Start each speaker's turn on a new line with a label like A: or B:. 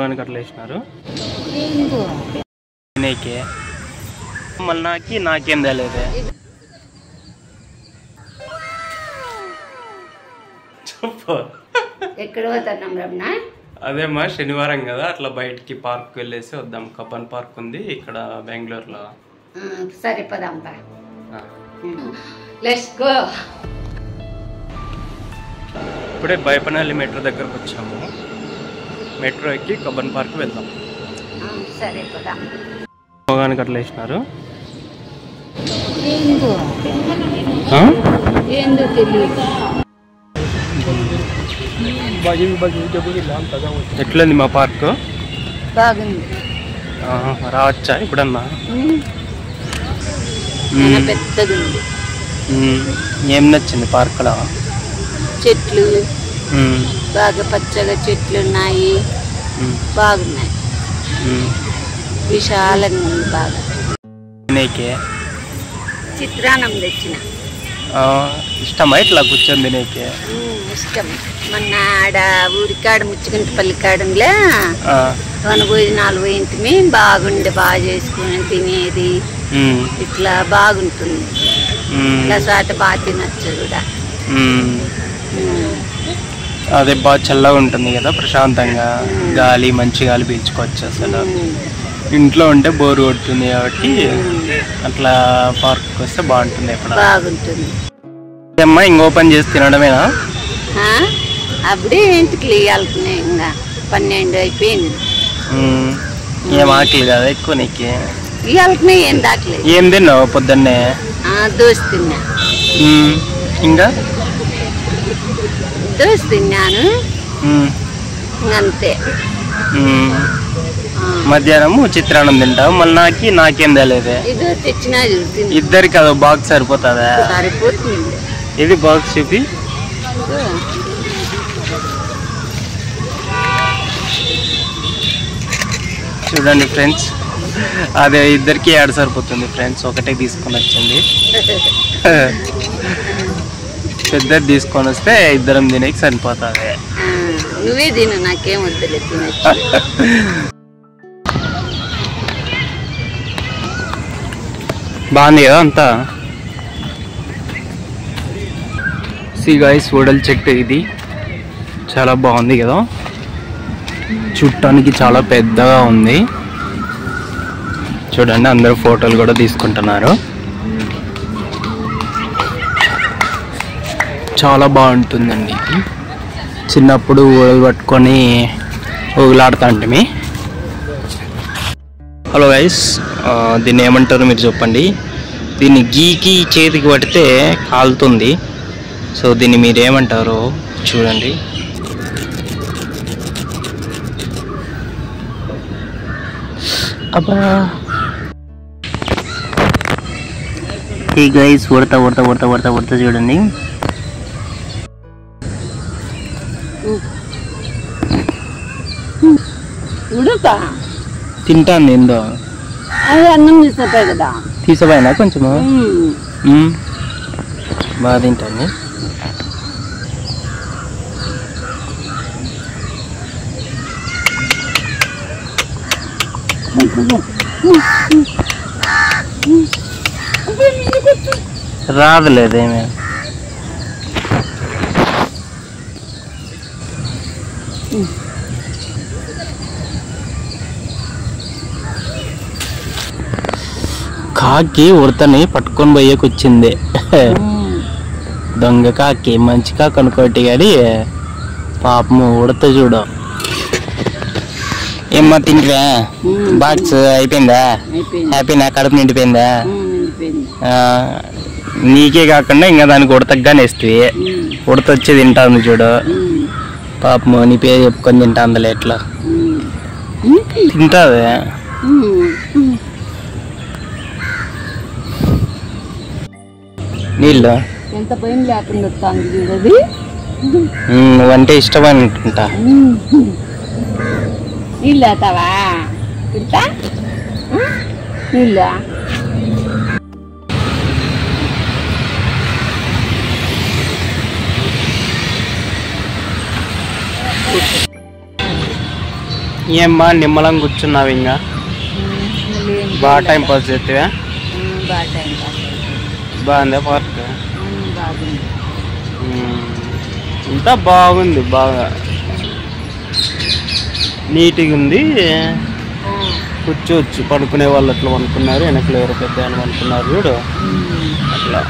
A: మొగానికి అట్లా వేసినారు నీకే మళ్ళీ నాకేం తెలియదే చెప్పు
B: ఎక్కడ పోతున్నాం రమణ
A: అదేమ్మా శనివారం కదా అట్లా బయటికి పార్క్ వెళ్ళేసి వద్దాం కబ్బన్ పార్క్ ఉంది ఇక్కడ బెంగళూరులో
B: సరే పదాం లెట్స్ గో
A: ఇప్పుడే బైపనహల్లి మెట్రో దగ్గరకు వచ్చాము మెట్రో ఎక్కి కబ్బన్ పార్క్ వెళ్దాం
B: సరే పదాం
A: మొగానికి అట్లా వేసినారు ఎట్లుంది మా పార్క్
B: బాగుంది
A: రావచ్చా ఇప్పుడన్నా
B: పెద్దది ఉంది
A: ఏం నచ్చింది పార్క్లో
B: చెట్లు బాగా పచ్చగా చెట్లు ఉన్నాయి బాగున్నాయి విశాలంగా ఉంది బాగా
A: నీకే
B: చిత్రాన్నం తెచ్చిన
A: ఇష్టమా ఇట్లా కూర్చొని నీకే
B: ఇష్టం మొన్న ఆడ ఊరికాడ ముచ్చుకుంటపల్లి కాడంలో వనభోజనాలు పోయింటిమి బాగుండే బాగా చేసుకుని తినేది ఇట్లా బాగుంటుంది ఇలా చాట బాగా తినచ్చు కూడా
A: అదే బాగా చల్లగా ఉంటుంది కదా ప్రశాంతంగా గాలి మంచి గాలి పీల్చుకోవచ్చు అసలు ఇంట్లో ఉంటే బోర్ కొడుతుంది కాబట్టి అట్లా పార్క్ వస్తే బాగుంటుంది ఎప్పుడు
B: బాగుంటుంది
A: అమ్మా ఇంక ఓపెన్ చేసి తినడమేనా
B: అప్పుడే ఇంటికి వెళ్తున్నాయి ఇంకా 12 అయిపోయింది
A: ఏం ఆకలి కదా ఎక్కువ నీకు
B: వెళ్తున్నాయి ఏం దాకలేదు
A: ఏం తిన్నావు పొద్దున్నే
B: దోశ తిన్నా
A: ఇంకా
B: దోశ తిన్నాను అంతే
A: మధ్యాహ్నం చిత్రాన్నం తింటావు మళ్ళీ నాకేం తెలియదు
B: ఇది తెచ్చినా
A: ఇద్దరికి అదో బాక్స్ సరిపోతుందా
B: సరిపోతుంది
A: ఇది బాక్స్ చూపి చూడండి ఫ్రెండ్స్ అదే ఇద్దరికి ఏడు సరిపోతుంది ఫ్రెండ్స్ ఒకటే తీసుకొని వచ్చింది పెద్దది తీసుకొని వస్తే ఇద్దరం తినేకి సరిపోతుంది
B: నువ్వే తిను నాకేం వద్దులే తినచ్చు
A: బాగుంది కదా అంతా సి గైస్ వడల చెట్టు ఇది చాలా బాగుంది కదా చూడటానికి చాలా పెద్దగా ఉంది చూడండి అందరూ ఫోటోలు కూడా తీసుకుంటున్నారు చాలా బాగుంటుందండి చిన్నప్పుడు ఊడలు పట్టుకొని ఊగులాడుతుంటే హలో గైస్ దీన్ని ఏమంటారు మీరు చెప్పండి దీన్ని గీకి చేతికి పడితే కాలుతుంది సో దీన్ని మీరు ఏమంటారో చూడండి అబ్బా ఈ గైస్ ఉడతా ఉడతా ఉడతా ఉడతా ఉడతా చూడండి తింటాను ఏందో
B: అన్నం తీసుకుపోయి కదా
A: తీసిపోయినా కొంచెము బాగా తింటాను రాదులేదేమే కాకి ఉడతని పట్టుకొని పోయేకి వచ్చింది దొంగ కాకి మంచి కాకి అనుకోటి కానీ పాపము ఉడత చూడ ఏమ్మా తింటివా బాక్స్ అయిపోయిందా హ్యాపీనా కడుపు నిండిపోయిందా నీకే కాకుండా ఇంకా దానికి ఉడతగానే ఇస్తుంది ఉడత వచ్చి తింటాను చూడు పాపము నీ పేరు చెప్పుకొని తింటాందిలే ఎట్లా తింటాది నీళ్ళు
B: ఎంత భయం లేకుండా వస్తుంది చూడది
A: నువ్వంటే ఇష్టం అనుకుంటా
B: నీళ్ళు అవుతావా తింటా నీళ్ళు
A: ఏమ్మా నిమ్మలం కూర్చున్నావు ఇంకా బాగా టైం పాస్ చేస్తావా?
B: బాగా టైం పాస్
A: బాగుందా పార్క్?
B: బాగుంది.
A: అంతా బాగుంది, బాగా నీట్గా ఉంది. కూర్చోవచ్చు, పడుకునే వాళ్ళు అట్లా అనుకున్నారు, వెనకలు ఎవరు పెద్ద అని అనుకున్నారు చూడు అట్లా.